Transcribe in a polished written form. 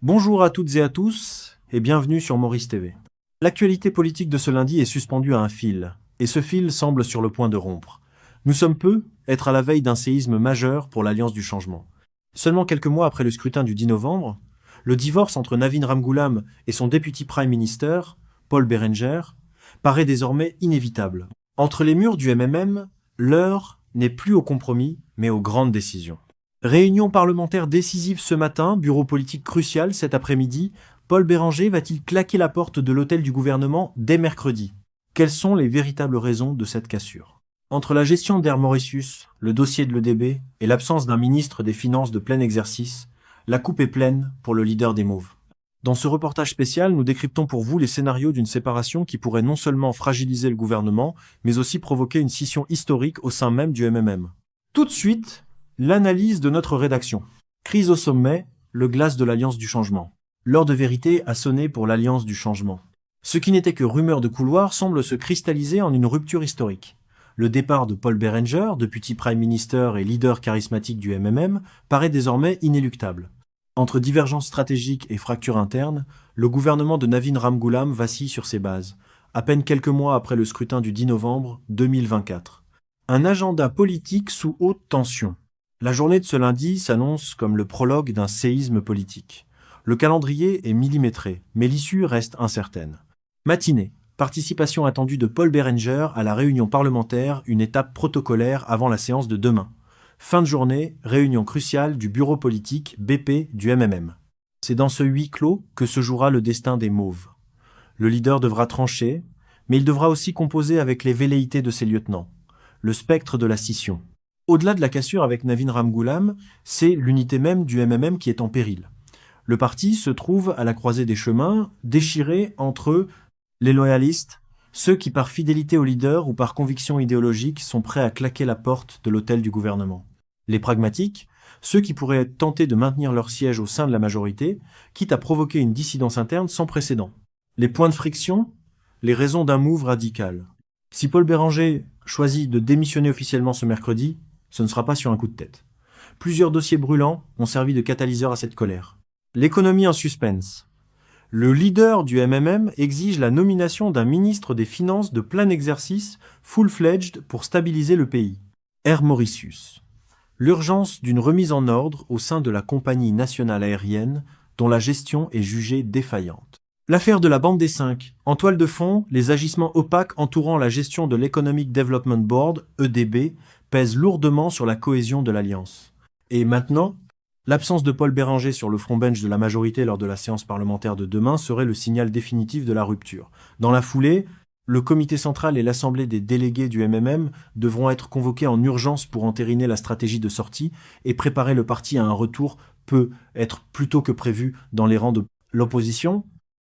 Bonjour à toutes et à tous, et bienvenue sur Maurice TV. L'actualité politique de ce lundi est suspendue à un fil, et ce fil semble sur le point de rompre. Nous sommes peu être à la veille d'un séisme majeur pour l'Alliance du Changement. Seulement quelques mois après le scrutin du 10 novembre, le divorce entre Navin Ramgoolam et son Deputy Prime Minister, Paul Berenger, paraît désormais inévitable. Entre les murs du MMM, l'heure n'est plus au compromis, mais aux grandes décisions. Réunion parlementaire décisive ce matin, bureau politique crucial cet après-midi. Paul Berenger va-t-il claquer la porte de l'hôtel du gouvernement dès mercredi? Quelles sont les véritables raisons de cette cassure? Entre la gestion d'Air Mauritius, le dossier de l'EDB et l'absence d'un ministre des Finances de plein exercice, la coupe est pleine pour le leader des Mauves. Dans ce reportage spécial, nous décryptons pour vous les scénarios d'une séparation qui pourrait non seulement fragiliser le gouvernement, mais aussi provoquer une scission historique au sein même du MMM. Tout de suite, l'analyse de notre rédaction. Crise au sommet, le glace de l'Alliance du Changement. L'heure de vérité a sonné pour l'Alliance du Changement. Ce qui n'était que rumeur de couloir semble se cristalliser en une rupture historique. Le départ de Paul Berenger, Deputy Prime Minister et leader charismatique du MMM, paraît désormais inéluctable. Entre divergences stratégiques et fractures internes, le gouvernement de Navin Ramgoolam vacille sur ses bases, à peine quelques mois après le scrutin du 10 novembre 2024. Un agenda politique sous haute tension. La journée de ce lundi s'annonce comme le prologue d'un séisme politique. Le calendrier est millimétré, mais l'issue reste incertaine. Matinée, participation attendue de Paul Berenger à la réunion parlementaire, une étape protocolaire avant la séance de demain. Fin de journée, réunion cruciale du bureau politique BP du MMM. C'est dans ce huis clos que se jouera le destin des Mauves. Le leader devra trancher, mais il devra aussi composer avec les velléités de ses lieutenants. Le spectre de la scission. Au-delà de la cassure avec Navin Ramgoolam, c'est l'unité même du MMM qui est en péril. Le parti se trouve à la croisée des chemins, déchiré entre les loyalistes, ceux qui par fidélité au leader ou par conviction idéologique sont prêts à claquer la porte de l'hôtel du gouvernement. Les pragmatiques, ceux qui pourraient être tentés de maintenir leur siège au sein de la majorité, quitte à provoquer une dissidence interne sans précédent. Les points de friction, les raisons d'un move radical. Si Paul Berenger choisit de démissionner officiellement ce mercredi, ce ne sera pas sur un coup de tête. Plusieurs dossiers brûlants ont servi de catalyseur à cette colère. L'économie en suspense. Le leader du MMM exige la nomination d'un ministre des Finances de plein exercice, full-fledged, pour stabiliser le pays. Air Mauritius. L'urgence d'une remise en ordre au sein de la compagnie nationale aérienne, dont la gestion est jugée défaillante. L'affaire de la bande des 5. En toile de fond, les agissements opaques entourant la gestion de l'Economic Development Board, EDB, pèsent lourdement sur la cohésion de l'Alliance. Et maintenant, l'absence de Paul Berenger sur le front-bench de la majorité lors de la séance parlementaire de demain serait le signal définitif de la rupture. Dans la foulée, le comité central et l'assemblée des délégués du MMM devront être convoqués en urgence pour entériner la stratégie de sortie et préparer le parti à un retour peut être plus tôt que prévu dans les rangs de l'opposition.